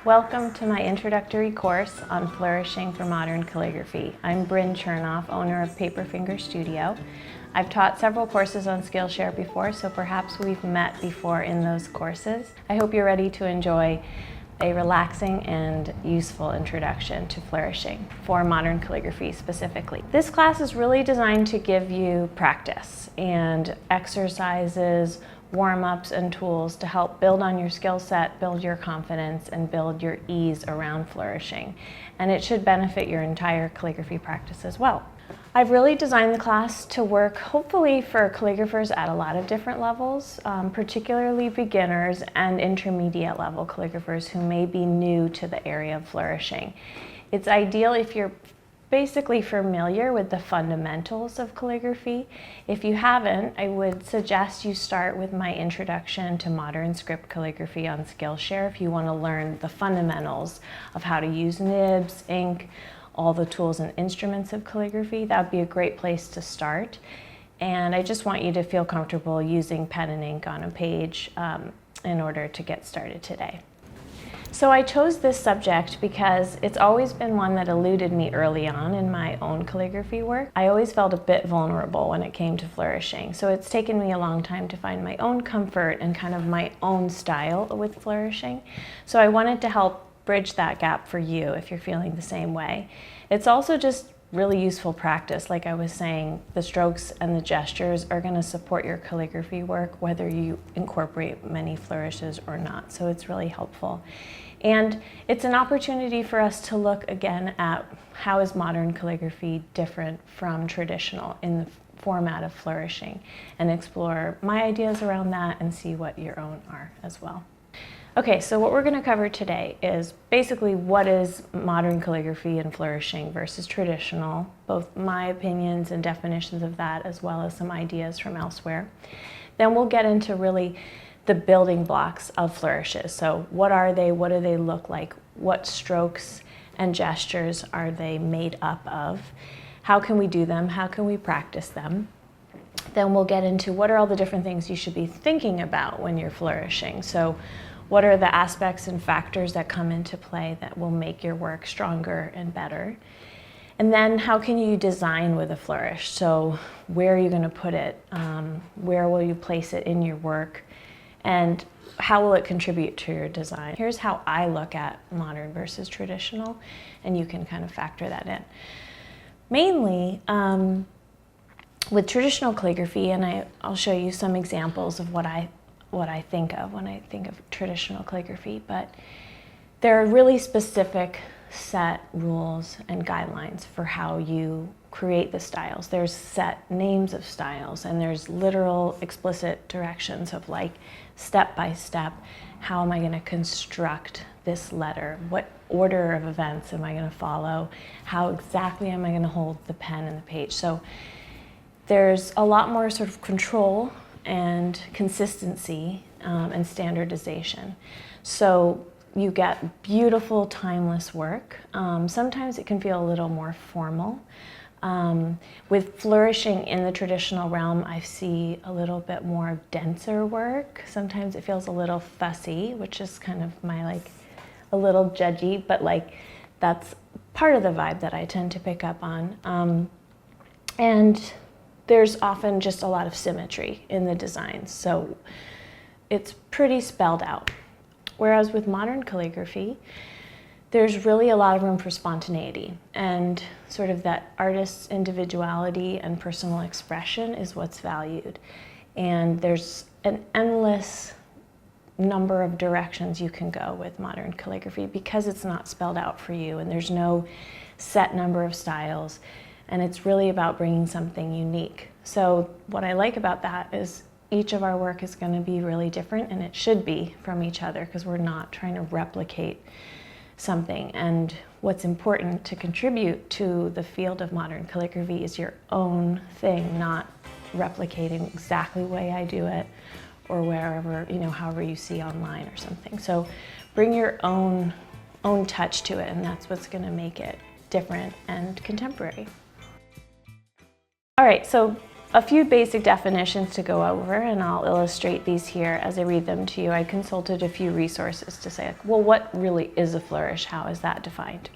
Welcome to my introductory course on flourishing for modern calligraphy. I'm Bryn Chernoff, owner of Paperfinger Studio. I've taught several courses on Skillshare before, so perhaps we've met before in those courses. I hope you're ready to enjoy a relaxing and useful introduction to flourishing for modern calligraphy specifically. This class is really designed to give you practice and exercises, warm-ups and tools to help build on your skill set, build your confidence, and build your ease around flourishing. And it should benefit your entire calligraphy practice as well. I've really designed the class to work hopefully for calligraphers at a lot of different levels, particularly beginners and intermediate level calligraphers who may be new to the area of flourishing. It's ideal if you're basically familiar with the fundamentals of calligraphy. If you haven't, I would suggest you start with my introduction to modern script calligraphy on Skillshare if you want to learn the fundamentals of how to use nibs, ink, all the tools and instruments of calligraphy. That would be a great place to start. And I just want you to feel comfortable using pen and ink on a page in order to get started today. So I chose this subject because it's always been one that eluded me early on in my own calligraphy work. I always felt a bit vulnerable when it came to flourishing. So it's taken me a long time to find my own comfort and kind of my own style with flourishing. So I wanted to help bridge that gap for you if you're feeling the same way. It's also just really useful practice. Like I was saying, the strokes and the gestures are going to support your calligraphy work whether you incorporate many flourishes or not. So it's really helpful. And it's an opportunity for us to look again at how is modern calligraphy different from traditional in the format of flourishing, and explore my ideas around that and see what your own are as well. Okay, so what we're going to cover today is basically what is modern calligraphy and flourishing versus traditional, both my opinions and definitions of that, as well as some ideas from elsewhere. Then we'll get into really the building blocks of flourishes. So what are they? What do they look like? What strokes and gestures are they made up of? How can we do them? How can we practice them? Then we'll get into what are all the different things you should be thinking about when you're flourishing. So what are the aspects and factors that come into play that will make your work stronger and better? And then how can you design with a flourish? So where are you going to put it? Where will you place it in your work? And how will it contribute to your design? Here's how I look at modern versus traditional, and you can kind of factor that in. Mainly, with traditional calligraphy, and I'll show you some examples of what I think of when I think of traditional calligraphy, but there are really specific set rules and guidelines for how you create the styles. There's set names of styles, and there's literal explicit directions of like step by step, how am I going to construct this letter? What order of events am I going to follow? How exactly am I going to hold the pen and the page? So there's a lot more sort of control and consistency and standardization. So you get beautiful, timeless work. Sometimes it can feel a little more formal. With flourishing in the traditional realm, I see a little bit more denser work. Sometimes it feels a little fussy, which is kind of my like a little judgy, but like that's part of the vibe that I tend to pick up on. And there's often just a lot of symmetry in the designs, so it's pretty spelled out. Whereas with modern calligraphy, there's really a lot of room for spontaneity, and sort of that artist's individuality and personal expression is what's valued. And there's an endless number of directions you can go with modern calligraphy because it's not spelled out for you, and there's no set number of styles. And it's really about bringing something unique. So what I like about that is each of our work is going to be really different, and it should be from each other because we're not trying to replicate something. And what's important to contribute to the field of modern calligraphy is your own thing, not replicating exactly the way I do it or wherever, however you see online or something. So bring your own touch to it, and that's what's going to make it different and contemporary. All right, so a few basic definitions to go over, and I'll illustrate these here as I read them to you. I consulted a few resources to say, well, what really is a flourish? How is that defined?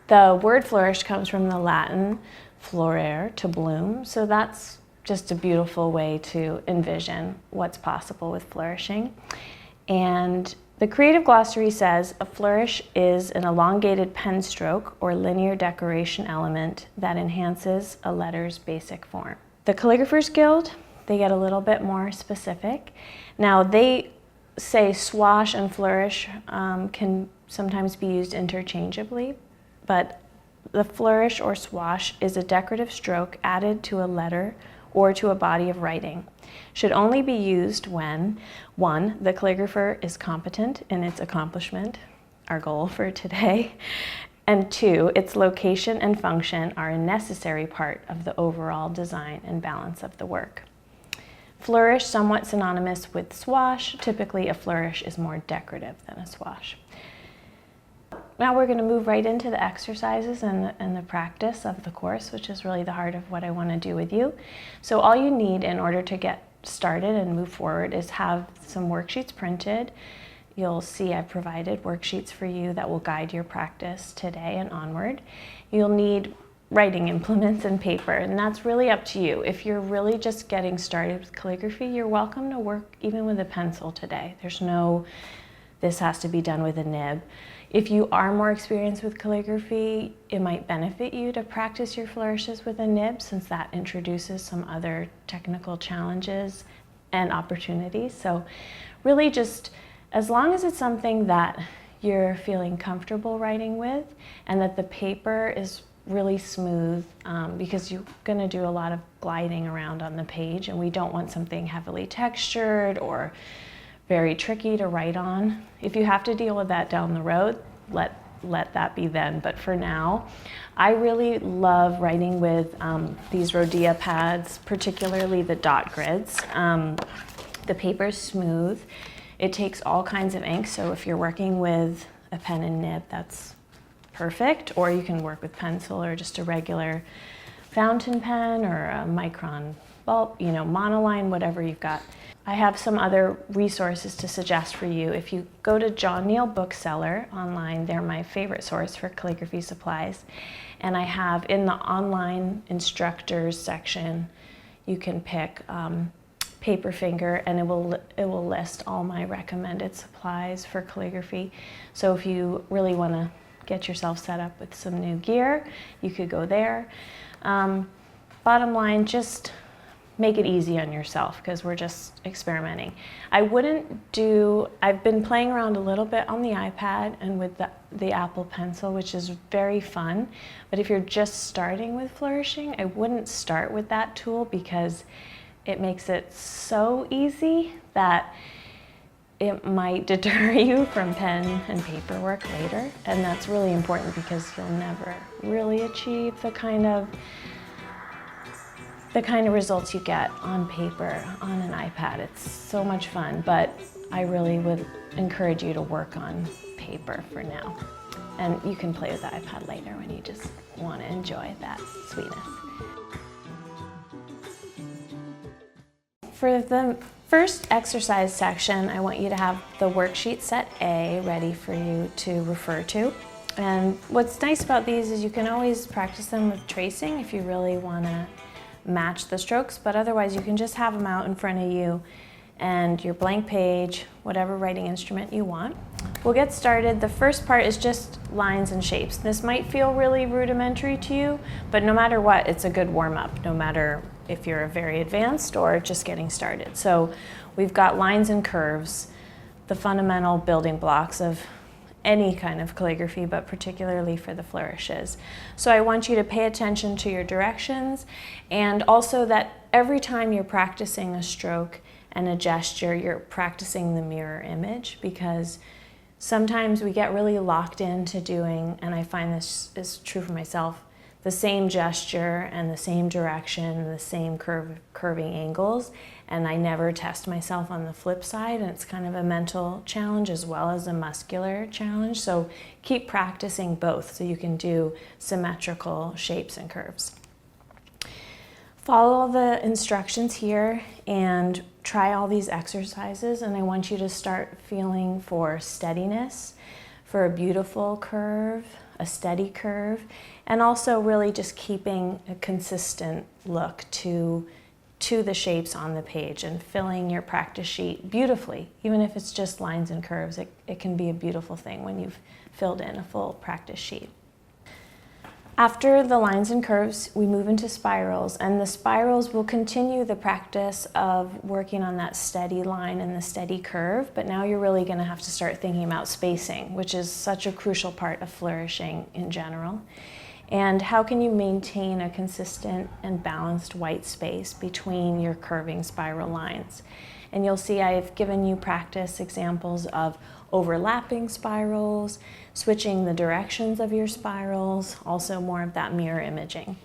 The word flourish comes from the Latin florere, to bloom, so that's just a beautiful way to envision what's possible with flourishing. And the Creative Glossary says a flourish is an elongated pen stroke or linear decoration element that enhances a letter's basic form. The Calligraphers Guild, they get a little bit more specific. Now they say swash and flourish can sometimes be used interchangeably, but the flourish or swash is a decorative stroke added to a letter or to a body of writing. Should only be used when, 1, the calligrapher is competent in its accomplishment, our goal for today, and 2, its location and function are a necessary part of the overall design and balance of the work. Flourish, somewhat synonymous with swash. Typically a flourish is more decorative than a swash. Now we're going to move right into the exercises and the practice of the course, which is really the heart of what I want to do with you. So all you need in order to get started and move forward is have some worksheets printed. You'll see I've provided worksheets for you that will guide your practice today and onward. You'll need writing implements and paper, and that's really up to you. If you're really just getting started with calligraphy, you're welcome to work even with a pencil today. There's no, this has to be done with a nib. If you are more experienced with calligraphy, it might benefit you to practice your flourishes with a nib, since that introduces some other technical challenges and opportunities. So really just, as long as it's something that you're feeling comfortable writing with and that the paper is really smooth, because you're going to do a lot of gliding around on the page, and we don't want something heavily textured or very tricky to write on. If you have to deal with that down the road, let that be then. But for now, I really love writing with these Rhodia pads, particularly the dot grids. The paper is smooth. It takes all kinds of ink, so if you're working with a pen and nib, that's perfect. Or you can work with pencil or just a regular fountain pen or a micron bulb, monoline, whatever you've got. I have some other resources to suggest for you. If you go to John Neal Bookseller online, they're my favorite source for calligraphy supplies. And I have in the online instructors section, you can pick Paper Finger, and it will list all my recommended supplies for calligraphy. So if you really want to get yourself set up with some new gear, you could go there. Bottom line, just make it easy on yourself, because we're just experimenting. I've been playing around a little bit on the iPad and with the Apple Pencil, which is very fun. But if you're just starting with flourishing, I wouldn't start with that tool, because it makes it so easy that it might deter you from pen and paper work later. And that's really important, because you'll never really achieve the kind of results you get on paper on an iPad. It's so much fun, but I really would encourage you to work on paper for now. And you can play with the iPad later when you just want to enjoy that sweetness. For the first exercise section, I want you to have the worksheet set A ready for you to refer to. And what's nice about these is you can always practice them with tracing if you really want to match the strokes, but otherwise you can just have them out in front of you and your blank page, whatever writing instrument you want. We'll get started. The first part is just lines and shapes. This might feel really rudimentary to you, but no matter what, it's a good warm-up, no matter if you're very advanced or just getting started. So we've got lines and curves, the fundamental building blocks of any kind of calligraphy, but particularly for the flourishes. So I want you to pay attention to your directions, and also that every time you're practicing a stroke and a gesture, you're practicing the mirror image, because sometimes we get really locked into doing, and I find this is true for myself, the same gesture and the same direction, the same curving angles, and I never test myself on the flip side, and it's kind of a mental challenge as well as a muscular challenge. So keep practicing both so you can do symmetrical shapes and curves. Follow the instructions here and try all these exercises, and I want you to start feeling for steadiness, for a beautiful curve, a steady curve, and also really just keeping a consistent look to the shapes on the page and filling your practice sheet beautifully. Even if it's just lines and curves, it can be a beautiful thing when you've filled in a full practice sheet. After the lines and curves, we move into spirals, and the spirals will continue the practice of working on that steady line and the steady curve, but now you're really going to have to start thinking about spacing, which is such a crucial part of flourishing in general. And how can you maintain a consistent and balanced white space between your curving spiral lines? And you'll see I've given you practice examples of overlapping spirals, switching the directions of your spirals, also more of that mirror imaging.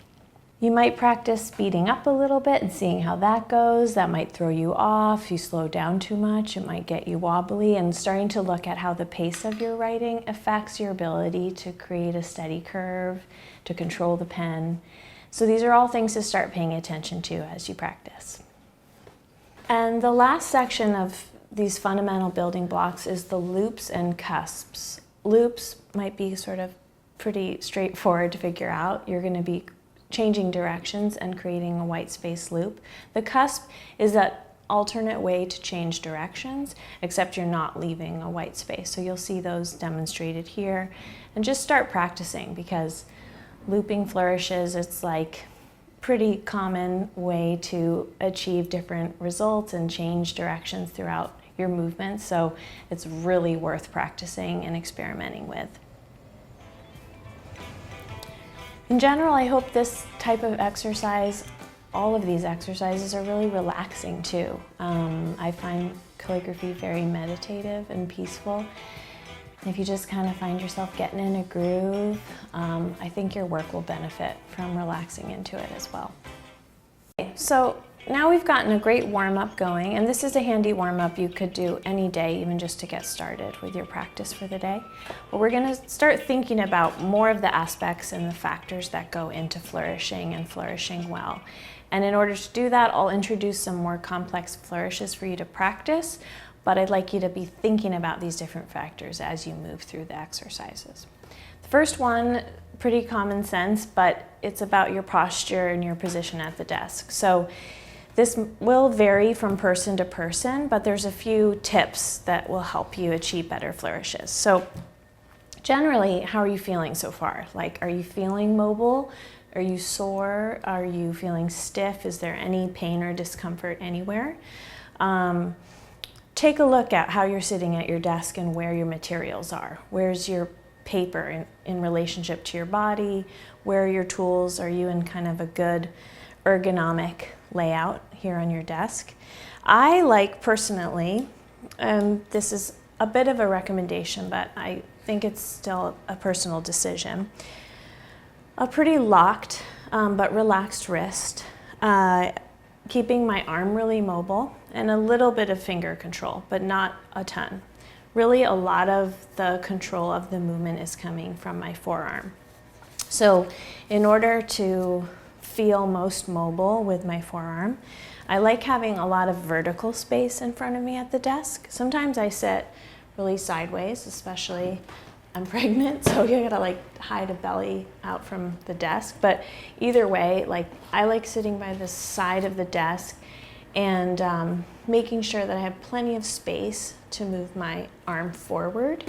You might practice speeding up a little bit and seeing how that goes. That might throw you off. If you slow down too much, it might get you wobbly, and starting to look at how the pace of your writing affects your ability to create a steady curve, to control the pen. So these are all things to start paying attention to as you practice. And the last section of these fundamental building blocks is the loops and cusps. Loops might be sort of pretty straightforward to figure out. You're going to be changing directions and creating a white space loop. The cusp is that alternate way to change directions, except you're not leaving a white space. So you'll see those demonstrated here. And just start practicing, because looping flourishes, it's like pretty common way to achieve different results and change directions throughout your movements. So it's really worth practicing and experimenting with. In general, I hope this type of exercise, all of these exercises, are really relaxing too. I find calligraphy very meditative and peaceful. If you just kind of find yourself getting in a groove, I think your work will benefit from relaxing into it as well. Okay, so now we've gotten a great warm-up going, and this is a handy warm-up you could do any day, even just to get started with your practice for the day. But we're going to start thinking about more of the aspects and the factors that go into flourishing and flourishing well. And in order to do that, I'll introduce some more complex flourishes for you to practice, but I'd like you to be thinking about these different factors as you move through the exercises. The first one, pretty common sense, but it's about your posture and your position at the desk. So this will vary from person to person, but there's a few tips that will help you achieve better flourishes. So generally, how are you feeling so far? Like, are you feeling mobile? Are you sore? Are you feeling stiff? Is there any pain or discomfort anywhere? Take a look at how you're sitting at your desk and where your materials are. Where's your paper in relationship to your body? Where are your tools? Are you in kind of a good ergonomic layout here on your desk? I like personally, this is a bit of a recommendation, but I think it's still a personal decision, a pretty locked but relaxed wrist, keeping my arm really mobile, and a little bit of finger control, but not a ton. Really, a lot of the control of the movement is coming from my forearm. So in order to feel most mobile with my forearm, I like having a lot of vertical space in front of me at the desk. Sometimes I sit really sideways, especially I'm pregnant, so you gotta like hide a belly out from the desk. But either way, like I like sitting by the side of the desk and making sure that I have plenty of space to move my arm forward.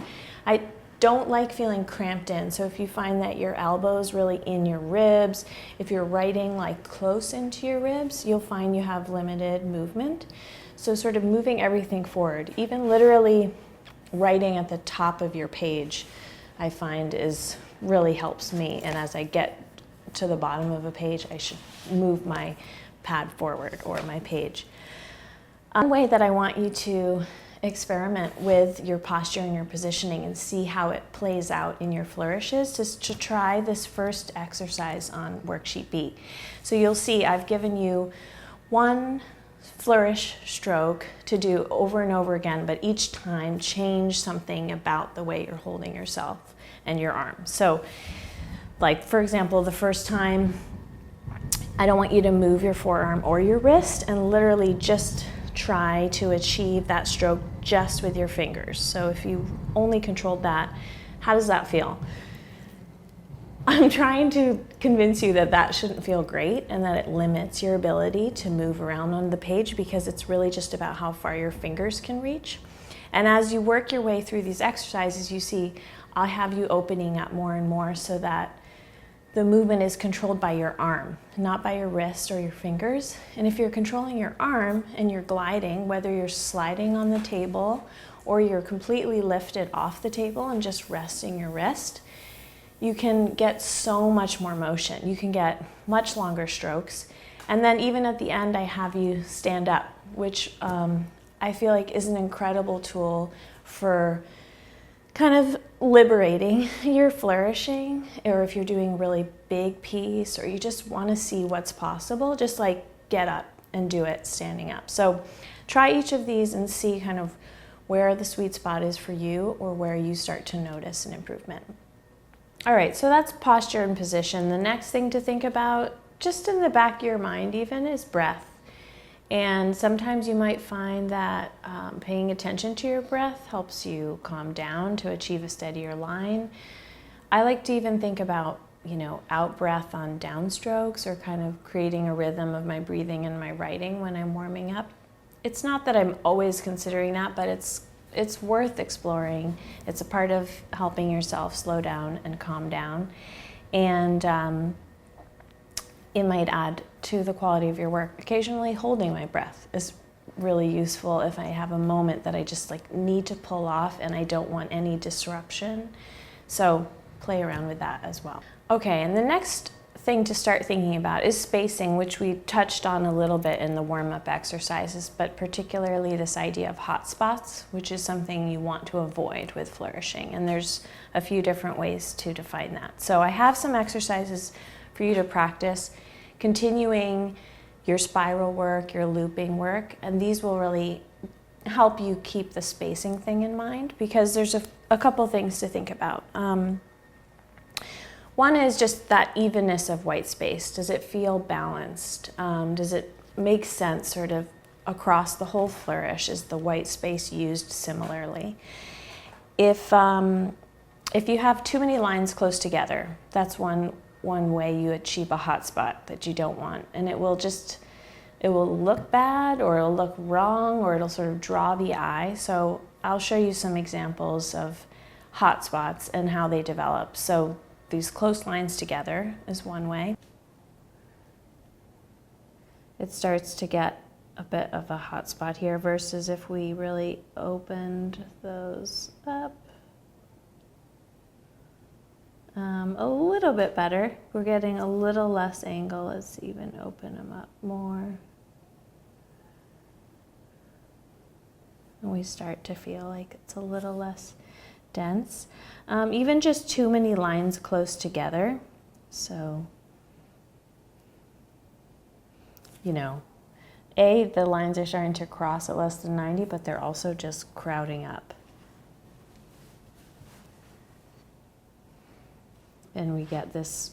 I don't like feeling cramped in, so if you find that your elbow's really in your ribs, if you're writing like close into your ribs, you'll find you have limited movement. So sort of moving everything forward, even literally writing at the top of your page, I find really helps me. And as I get to the bottom of a page, I should move my pad forward or my page. One way that I want you to experiment with your posture and your positioning and see how it plays out in your flourishes is to try this first exercise on worksheet B. So you'll see I've given you one flourish stroke to do over and over again, but each time change something about the way you're holding yourself and your arm. So like, for example, the first time I don't want you to move your forearm or your wrist, and literally just try to achieve that stroke just with your fingers. So if you only controlled that, how does that feel? I'm trying to convince you that that shouldn't feel great and that it limits your ability to move around on the page, because it's really just about how far your fingers can reach. And as you work your way through these exercises, you see I'll have you opening up more and more so that the movement is controlled by your arm, not by your wrist or your fingers. And if you're controlling your arm and you're gliding, whether you're sliding on the table or you're completely lifted off the table and just resting your wrist, you can get so much more motion. You can get much longer strokes. And then even at the end, I have you stand up, which I feel like is an incredible tool for kind of liberating your flourishing, or if you're doing a really big piece or you just want to see what's possible, just like get up and do it standing up. So try each of these and see kind of where the sweet spot is for you, or where you start to notice an improvement. All right, so that's posture and position. The next thing to think about, just in the back of your mind even, is breath. And sometimes you might find that paying attention to your breath helps you calm down to achieve a steadier line. I like to even think about, out breath on downstrokes, or kind of creating a rhythm of my breathing and my writing when I'm warming up. It's not that I'm always considering that, but it's worth exploring. It's a part of helping yourself slow down and calm down. And it might add to the quality of your work. Occasionally holding my breath is really useful if I have a moment that I just need to pull off and I don't want any disruption. So play around with that as well. Okay, and the next thing to start thinking about is spacing, which we touched on a little bit in the warm-up exercises, but particularly this idea of hot spots, which is something you want to avoid with flourishing. And there's a few different ways to define that. So I have some exercises for you to practice, continuing your spiral work, your looping work, and these will really help you keep the spacing thing in mind, because there's a couple things to think about. One is just that evenness of white space. Does it feel balanced? Does it make sense sort of across the whole flourish? Is the white space used similarly? If you have too many lines close together, that's one way you achieve a hot spot that you don't want. And it will look bad, or it'll look wrong, or it'll sort of draw the eye. So I'll show you some examples of hot spots and how they develop. So these close lines together is one way. It starts to get a bit of a hot spot here, versus if we really opened those up a little bit better. We're getting a little less angle. Let's even open them up more. And we start to feel like it's a little less dense. Even just too many lines close together. So, the lines are starting to cross at less than 90, but they're also just crowding up. And we get this,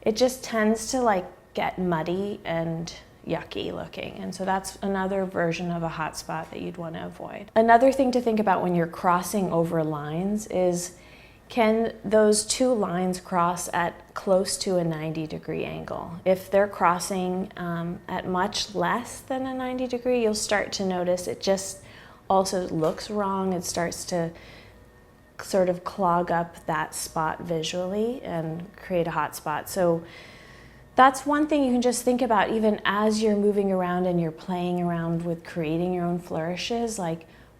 it just tends to get muddy and yucky looking. And so that's another version of a hot spot that you'd want to avoid. Another thing to think about when you're crossing over lines is, can those two lines cross at close to a 90-degree angle? If they're crossing at much less than a 90-degree, you'll start to notice it just also looks wrong. It starts to sort of clog up that spot visually and create a hot spot. So that's one thing you can just think about, even as you're moving around and you're playing around with creating your own flourishes.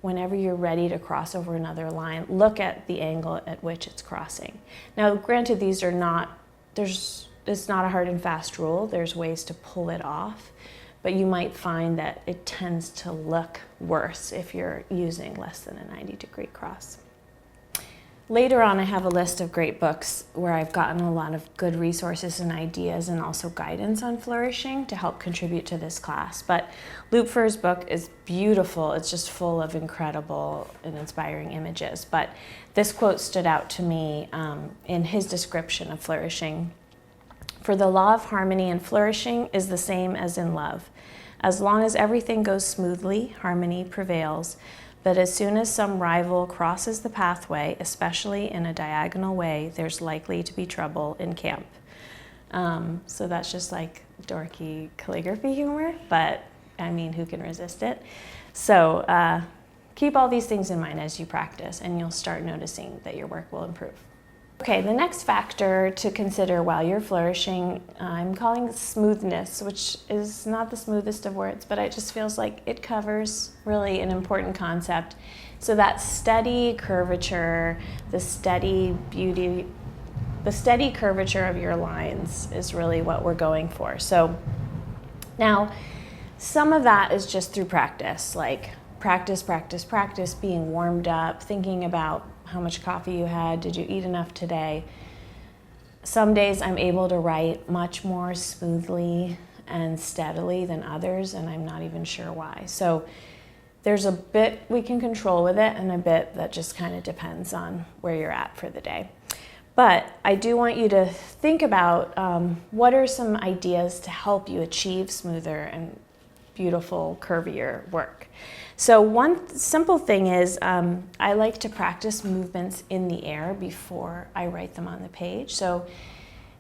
Whenever you're ready to cross over another line, look at the angle at which it's crossing. Now, granted, these are not, it's not a hard and fast rule. There's ways to pull it off, but you might find that it tends to look worse if you're using less than a 90-degree cross. Later on, I have a list of great books where I've gotten a lot of good resources and ideas, and also guidance on flourishing to help contribute to this class. But Lupfer's book is beautiful. It's just full of incredible and inspiring images. But this quote stood out to me in his description of flourishing, For the law of harmony and flourishing is the same as in love. As long as everything goes smoothly, harmony prevails. But as soon as some rival crosses the pathway, especially in a diagonal way, there's likely to be trouble in camp. So that's just like dorky calligraphy humor, but I mean, who can resist it? So keep all these things in mind as you practice, and you'll start noticing that your work will improve. Okay, the next factor to consider while you're flourishing, I'm calling smoothness, which is not the smoothest of words, but it just feels like it covers really an important concept. So that steady curvature, the steady beauty, the steady curvature of your lines is really what we're going for. So now, some of that is just through practice, like practice, practice, practice, being warmed up, thinking about how much coffee you had, did you eat enough today? Some days I'm able to write much more smoothly and steadily than others, and I'm not even sure why. So there's a bit we can control with it and a bit that just kind of depends on where you're at for the day. But I do want you to think about what are some ideas to help you achieve smoother and beautiful, curvier work. So one simple thing is I like to practice movements in the air before I write them on the page. So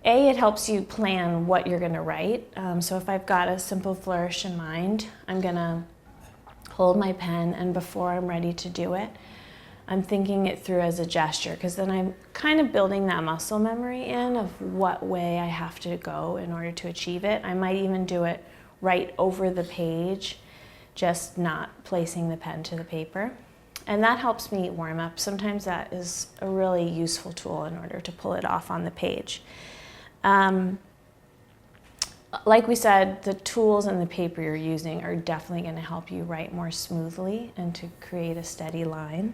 it helps you plan what you're going to write. So if I've got a simple flourish in mind, I'm going to hold my pen, and before I'm ready to do it, I'm thinking it through as a gesture, because then I'm kind of building that muscle memory in of what way I have to go in order to achieve it. I might even do it right over the page, just not placing the pen to the paper. And that helps me warm up. Sometimes that is a really useful tool in order to pull it off on the page. Like we said, the tools and the paper you're using are definitely going to help you write more smoothly and to create a steady line.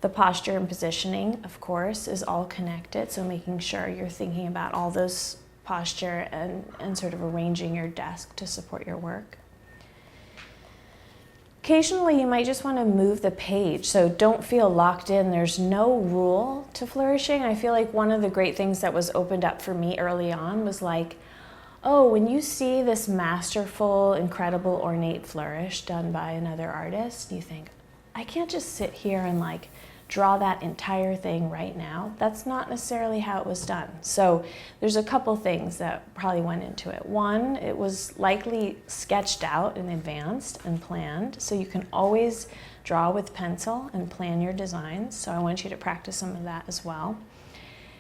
The posture and positioning, of course, is all connected, so making sure you're thinking about all those posture and sort of arranging your desk to support your work. Occasionally, you might just want to move the page, so don't feel locked in. There's no rule to flourishing. I feel like one of the great things that was opened up for me early on was like, oh, when you see this masterful, incredible, ornate flourish done by another artist, you think, I can't just sit here and like draw that entire thing right now. That's not necessarily how it was done. So there's a couple things that probably went into it. One, it was likely sketched out in advance and planned, so you can always draw with pencil and plan your designs. So I want you to practice some of that as well.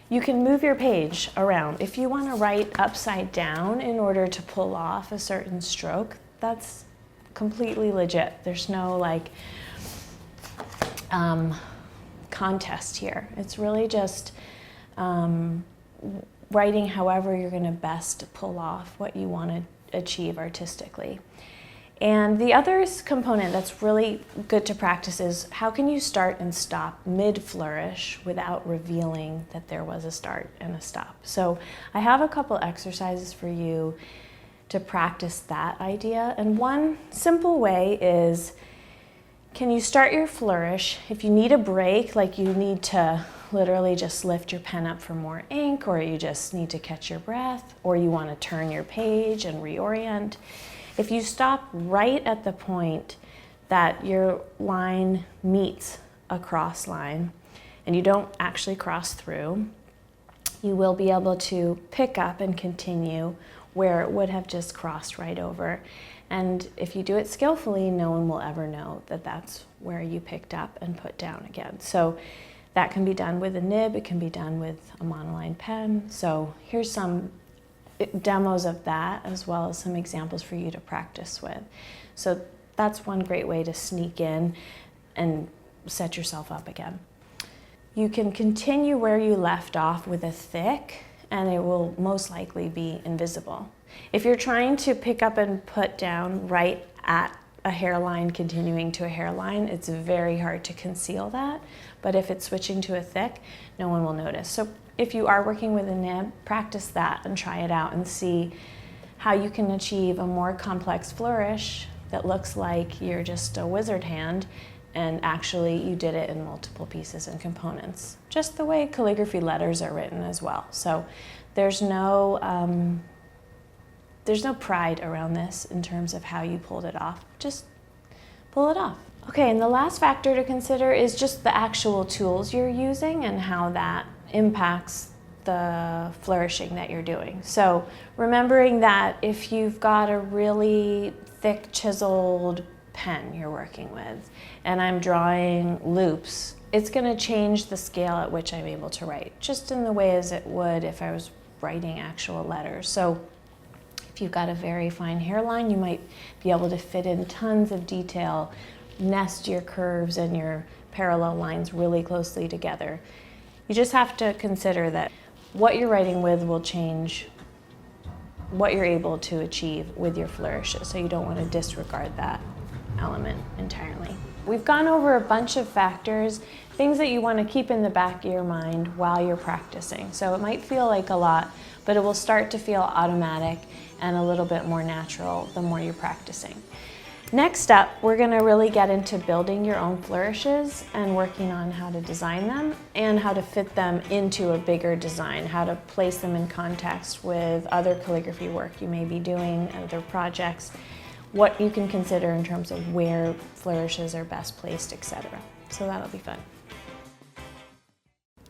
You can move your page around. If you want to write upside down in order to pull off a certain stroke, that's completely legit. There's no like contest here. It's really just writing however you're going to best pull off what you want to achieve artistically. And the other component that's really good to practice is how can you start and stop mid-flourish without revealing that there was a start and a stop. So I have a couple exercises for you to practice that idea. And one simple way is, can you start your flourish? If you need a break, like you need to literally just lift your pen up for more ink, or you just need to catch your breath, or you want to turn your page and reorient, if you stop right at the point that your line meets a cross line and you don't actually cross through, you will be able to pick up and continue where it would have just crossed right over. And if you do it skillfully, no one will ever know that that's where you picked up and put down again. So that can be done with a nib, it can be done with a monoline pen. So here's some demos of that, as well as some examples for you to practice with. So that's one great way to sneak in and set yourself up again. You can continue where you left off with a thick, and it will most likely be invisible. If you're trying to pick up and put down right at a hairline continuing to a hairline, it's very hard to conceal that. But if it's switching to a thick, no one will notice. So if you are working with a nib, practice that and try it out and see how you can achieve a more complex flourish that looks like you're just a wizard hand and actually you did it in multiple pieces and components, just the way calligraphy letters are written as well. So there's no pride around this in terms of how you pulled it off. Just pull it off. Okay, and the last factor to consider is just the actual tools you're using and how that impacts the flourishing that you're doing. So remembering that if you've got a really thick chiseled pen you're working with and I'm drawing loops, it's going to change the scale at which I'm able to write, just in the way as it would if I was writing actual letters. So if you've got a very fine hairline, you might be able to fit in tons of detail, nest your curves and your parallel lines really closely together. You just have to consider that what you're writing with will change what you're able to achieve with your flourishes, so you don't want to disregard that element entirely. We've gone over a bunch of factors, things that you want to keep in the back of your mind while you're practicing. So it might feel like a lot, but it will start to feel automatic and a little bit more natural the more you're practicing. Next up, we're going to really get into building your own flourishes and working on how to design them and how to fit them into a bigger design, how to place them in context with other calligraphy work you may be doing, other projects, what you can consider in terms of where flourishes are best placed, etc. So that'll be fun.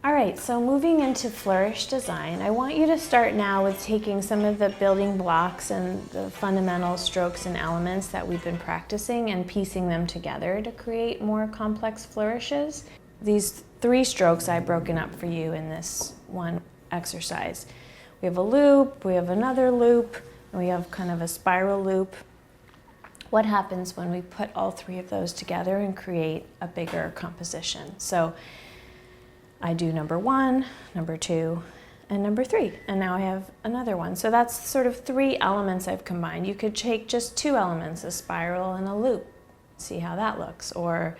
All right, so moving into flourish design, I want you to start now with taking some of the building blocks and the fundamental strokes and elements that we've been practicing and piecing them together to create more complex flourishes. These 3 strokes I've broken up for you in this one exercise. We have a loop, we have another loop, and we have kind of a spiral loop. What happens when we put all 3 of those together and create a bigger composition? So I do number 1, number 2, and number 3, and now I have another one. So that's sort of 3 elements I've combined. You could take just 2 elements, a spiral and a loop, see how that looks, or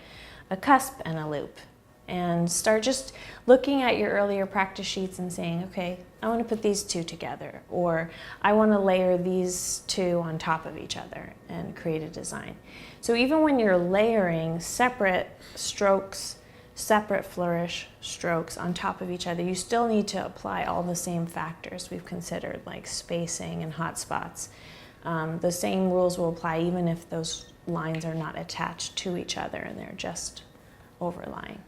a cusp and a loop, and start just looking at your earlier practice sheets and saying, okay, I want to put these 2 together, or I want to layer these 2 on top of each other and create a design. So even when you're layering separate strokes, separate flourish strokes on top of each other, you still need to apply all the same factors we've considered, like spacing and hot spots. The same rules will apply even if those lines are not attached to each other and they're just overlying.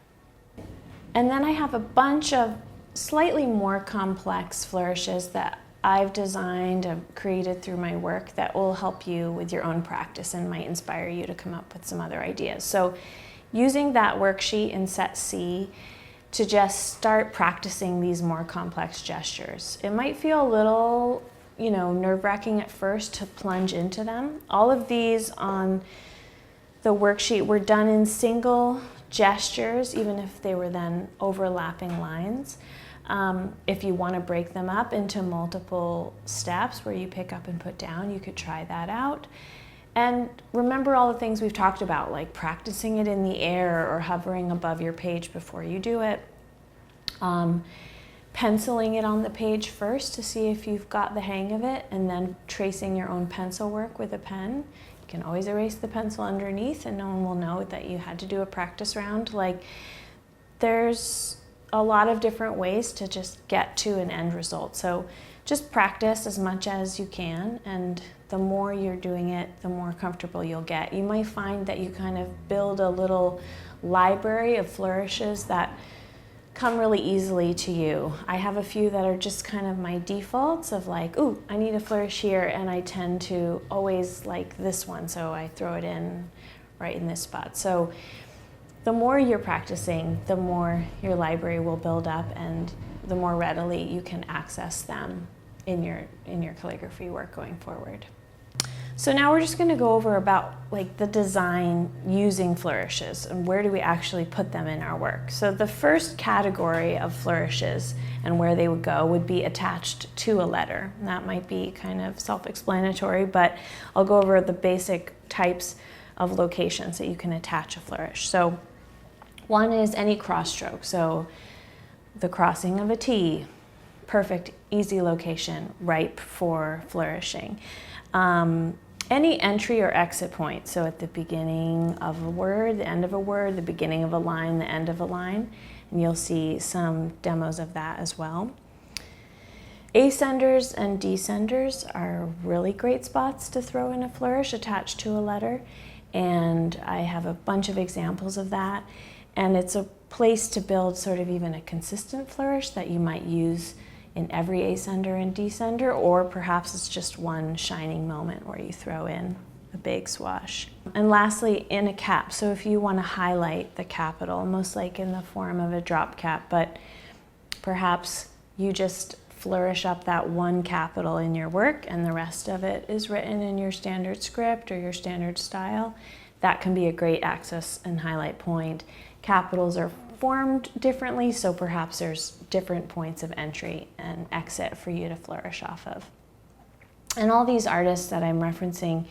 And then I have a bunch of slightly more complex flourishes that I've designed and created through my work that will help you with your own practice and might inspire you to come up with some other ideas. So using that worksheet in set C to just start practicing these more complex gestures. It might feel a little, nerve-wracking at first to plunge into them. All of these on the worksheet were done in single gestures, even if they were then overlapping lines. If you want to break them up into multiple steps where you pick up and put down, you could try that out. And remember all the things we've talked about, like practicing it in the air or hovering above your page before you do it. Penciling it on the page first to see if you've got the hang of it, and then tracing your own pencil work with a pen. You can always erase the pencil underneath and no one will know that you had to do a practice round. There's a lot of different ways to just get to an end result. So just practice as much as you can, and the more you're doing it, the more comfortable you'll get. You might find that you kind of build a little library of flourishes that come really easily to you. I have a few that are just kind of my defaults of like, ooh, I need a flourish here, and I tend to always like this one, so I throw it in right in this spot. So the more you're practicing, the more your library will build up and the more readily you can access them in your calligraphy work going forward. So now we're just going to go over about the design using flourishes and where do we actually put them in our work. So the first category of flourishes and where they would go would be attached to a letter. And that might be kind of self-explanatory, but I'll go over the basic types of locations that you can attach a flourish. So one is any cross stroke. So the crossing of a T, perfect, easy location, ripe for flourishing. any entry or exit point. So at the beginning of a word, the end of a word, the beginning of a line, the end of a line. And you'll see some demos of that as well. Ascenders and descenders are really great spots to throw in a flourish attached to a letter. And I have a bunch of examples of that. And it's a place to build sort of even a consistent flourish that you might use in every ascender and descender, or perhaps it's just one shining moment where you throw in a big swash. And lastly, in a cap. So if you want to highlight the capital, most like in the form of a drop cap, but perhaps you just flourish up that one capital in your work and the rest of it is written in your standard script or your standard style. That can be a great access and highlight point. Capitals are formed differently, so perhaps there's different points of entry and exit for you to flourish off of. And all these artists that I'm referencing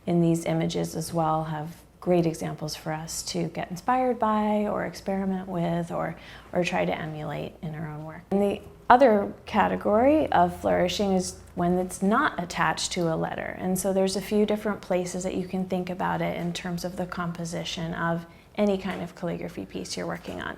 in these images as well have great examples for us to get inspired by or experiment with or try to emulate in our own work. And the other category of flourishing is when it's not attached to a letter. And so there's a few different places that you can think about it in terms of the composition of any kind of calligraphy piece you're working on.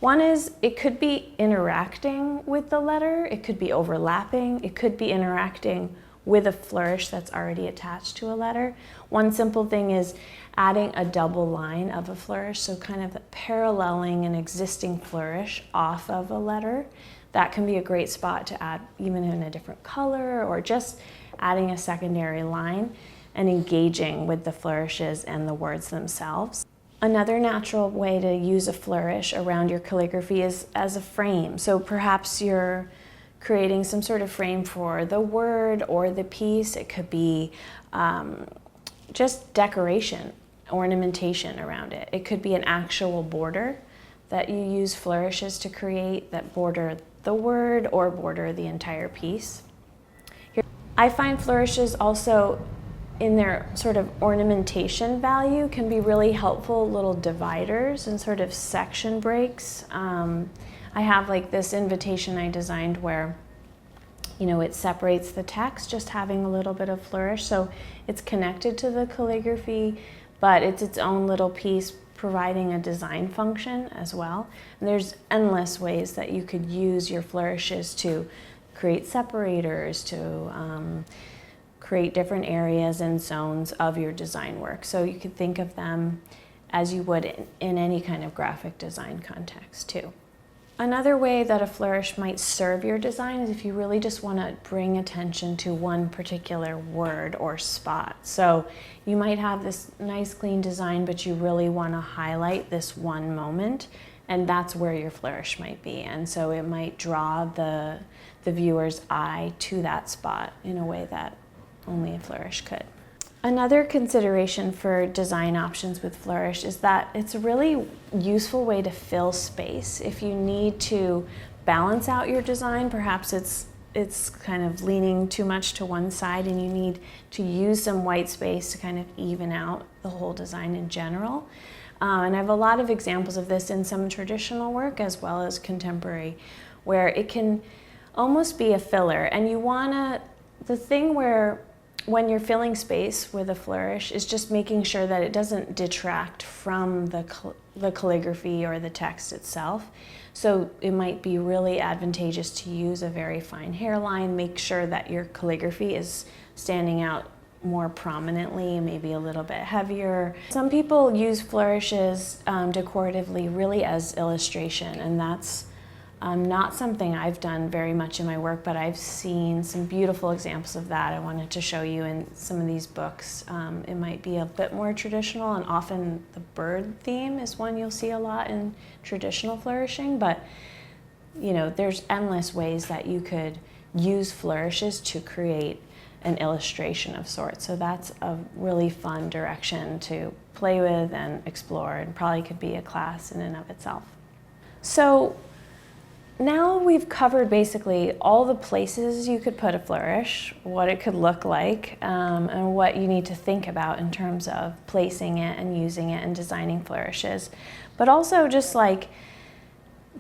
One is it could be interacting with the letter, it could be overlapping, it could be interacting with a flourish that's already attached to a letter. One simple thing is adding a double line of a flourish, so kind of paralleling an existing flourish off of a letter. That can be a great spot to add even in a different color, or just adding a secondary line and engaging with the flourishes and the words themselves. Another natural way to use a flourish around your calligraphy is as a frame. So perhaps you're creating some sort of frame for the word or the piece. It could be just decoration, ornamentation around it. It could be an actual border that you use flourishes to create that border the word or border the entire piece. I find flourishes also in their sort of ornamentation value can be really helpful little dividers and sort of section breaks. I have like this invitation I designed where, you know, it separates the text, just having a little bit of flourish. So it's connected to the calligraphy, but it's its own little piece providing a design function as well. And there's endless ways that you could use your flourishes to create separators, to create different areas and zones of your design work. So you could think of them as you would in any kind of graphic design context too. Another way that a flourish might serve your design is if you really just want to bring attention to one particular word or spot. So you might have this nice clean design, but you really want to highlight this one moment, and that's where your flourish might be. And so it might draw the viewer's eye to that spot in a way that only a flourish could. Another consideration for design options with flourish is that it's a really useful way to fill space. If you need to balance out your design, perhaps it's kind of leaning too much to one side and you need to use some white space to kind of even out the whole design in general. And I have a lot of examples of this in some traditional work as well as contemporary, where it can almost be a filler. And you wanna, the thing where when you're filling space with a flourish is just making sure that it doesn't detract from the calligraphy or the text itself. So it might be really advantageous to use a very fine hairline, make sure that your calligraphy is standing out more prominently, maybe a little bit heavier. Some people use flourishes decoratively really as illustration, and that's not something I've done very much in my work, but I've seen some beautiful examples of that. I wanted to show you in some of these books. It might be a bit more traditional, and often the bird theme is one you'll see a lot in traditional flourishing, but you know, there's endless ways that you could use flourishes to create an illustration of sorts. So that's a really fun direction to play with and explore, and probably could be a class in and of itself. So now we've covered basically all the places you could put a flourish, what it could look like, and what you need to think about in terms of placing it and using it and designing flourishes. But also just like,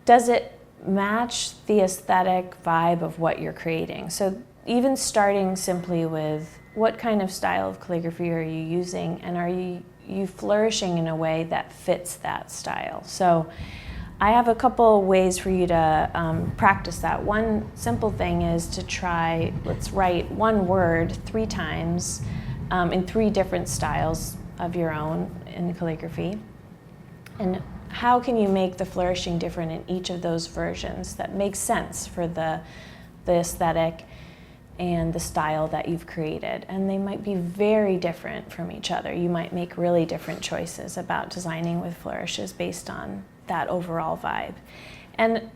does it match the aesthetic vibe of what you're creating? So even starting simply with what kind of style of calligraphy are you using, and are you flourishing in a way that fits that style? So I have a couple ways for you to practice that. One simple thing is to try, let's write one word 3 times in 3 different styles of your own in calligraphy. And how can you make the flourishing different in each of those versions that makes sense for the aesthetic and the style that you've created? And they might be very different from each other. You might make really different choices about designing with flourishes based on that overall vibe. And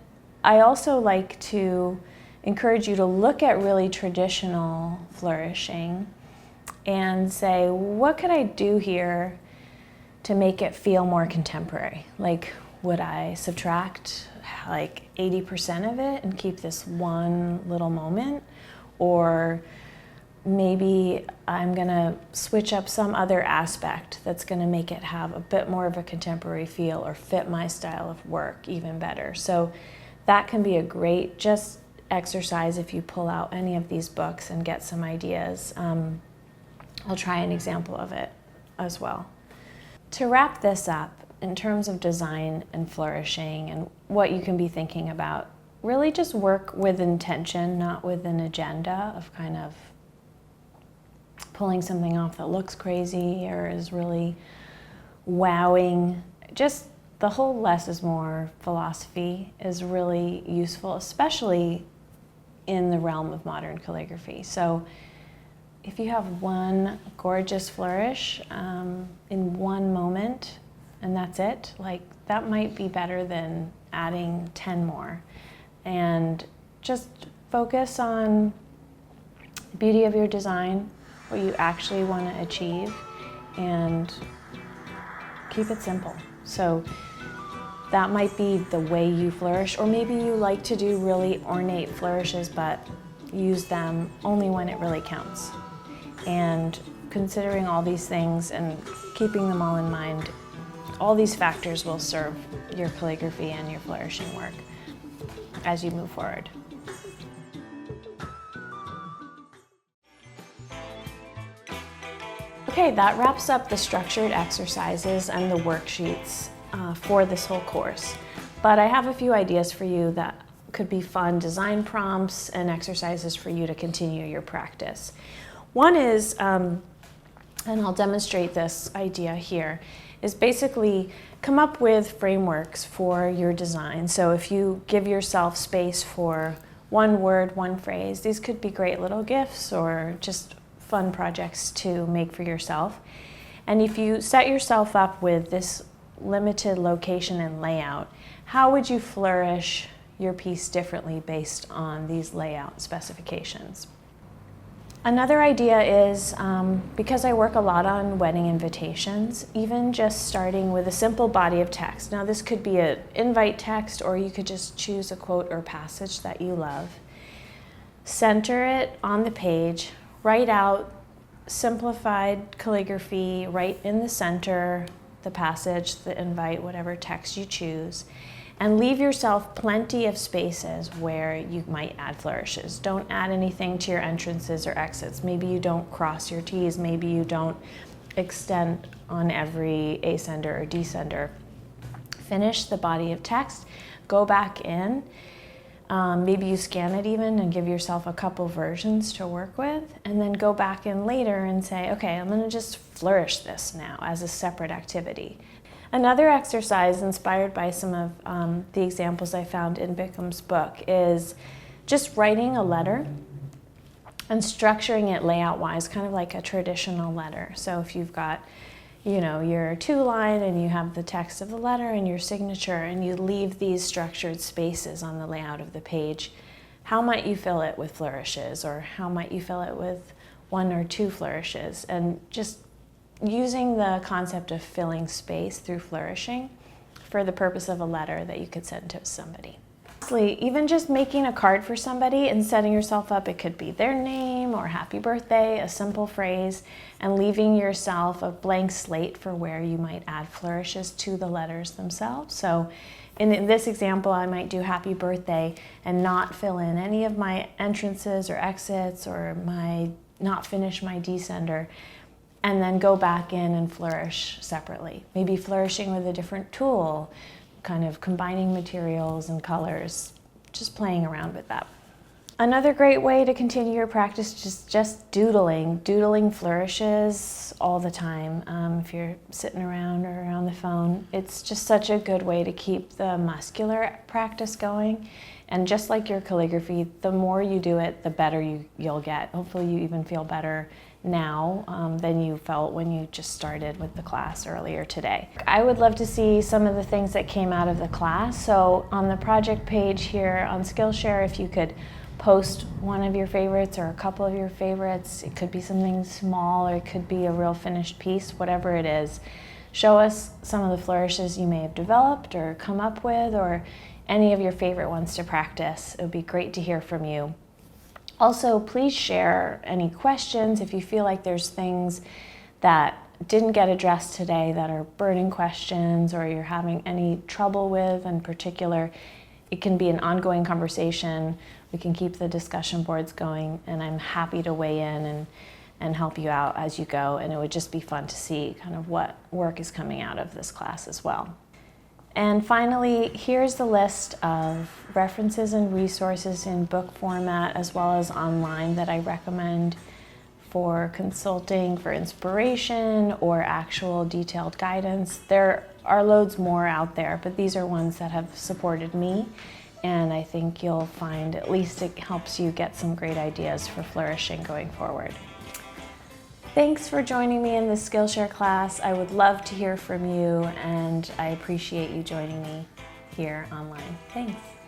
I also like to encourage you to look at really traditional flourishing and say, what could I do here to make it feel more contemporary? Like, would I subtract like 80% of it and keep this one little moment? Or maybe I'm gonna switch up some other aspect that's gonna make it have a bit more of a contemporary feel or fit my style of work even better. So that can be a great just exercise if you pull out any of these books and get some ideas. I'll try an example of it as well. To wrap this up, in terms of design and flourishing and what you can be thinking about, really just work with intention, not with an agenda of kind of pulling something off that looks crazy or is really wowing. Just the whole less is more philosophy is really useful, especially in the realm of modern calligraphy. So if you have one gorgeous flourish in one moment and that's it, like that might be better than adding 10 more. And just focus on the beauty of your design, what you actually want to achieve, and keep it simple. So that might be the way you flourish, or maybe you like to do really ornate flourishes but use them only when it really counts. And considering all these things and keeping them all in mind, all these factors will serve your calligraphy and your flourishing work as you move forward. Okay, that wraps up the structured exercises and the worksheets for this whole course. But I have a few ideas for you that could be fun design prompts and exercises for you to continue your practice. One is, and I'll demonstrate this idea here, is basically come up with frameworks for your design. So if you give yourself space for one word, one phrase, these could be great little gifts or just fun projects to make for yourself. And if you set yourself up with this limited location and layout, how would you flourish your piece differently based on these layout specifications? Another idea is, because I work a lot on wedding invitations, even just starting with a simple body of text. Now this could be an invite text, or you could just choose a quote or passage that you love. Center it on the page, write out simplified calligraphy right in the center, the passage, the invite, whatever text you choose. And leave yourself plenty of spaces where you might add flourishes. Don't add anything to your entrances or exits. Maybe you don't cross your T's. Maybe you don't extend on every ascender or descender. Finish the body of text, go back in. Maybe you scan it even and give yourself a couple versions to work with, and then go back in later and say, okay, I'm gonna just flourish this now as a separate activity. Another exercise inspired by some of the examples I found in Bickham's book is just writing a letter and structuring it layout-wise, kind of like a traditional letter. So if you've got, you know, your 2-line and you have the text of the letter and your signature, and you leave these structured spaces on the layout of the page, how might you fill it with flourishes, or how might you fill it with 1 or 2 flourishes? And just using the concept of filling space through flourishing for the purpose of a letter that you could send to somebody. Lastly, even just making a card for somebody and setting yourself up, it could be their name or happy birthday, a simple phrase, and leaving yourself a blank slate for where you might add flourishes to the letters themselves. So In this example, I might do happy birthday and not fill in any of my entrances or exits or not finish my descender, and then go back in and flourish separately. Maybe flourishing with a different tool, kind of combining materials and colors, just playing around with that. Another great way to continue your practice is just doodling. Doodling flourishes all the time. If you're sitting around or on the phone, it's just such a good way to keep the muscular practice going. And just like your calligraphy, the more you do it, the better you'll get. Hopefully you even feel better now than you felt when you just started with the class earlier today. I would love to see some of the things that came out of the class. So on the project page here on Skillshare, if you could post one of your favorites or a couple of your favorites. It could be something small or it could be a real finished piece, whatever it is. Show us some of the flourishes you may have developed or come up with, or any of your favorite ones to practice. It would be great to hear from you. Also, please share any questions if you feel like there's things that didn't get addressed today that are burning questions or you're having any trouble with in particular. It can be an ongoing conversation. We can keep the discussion boards going, and I'm happy to weigh in and help you out as you go, and it would just be fun to see kind of what work is coming out of this class as well. And finally, here's the list of references and resources in book format as well as online that I recommend for consulting, for inspiration, or actual detailed guidance. There are loads more out there, but these are ones that have supported me, and I think you'll find at least it helps you get some great ideas for flourishing going forward. Thanks for joining me in this Skillshare class. I would love to hear from you, and I appreciate you joining me here online. Thanks.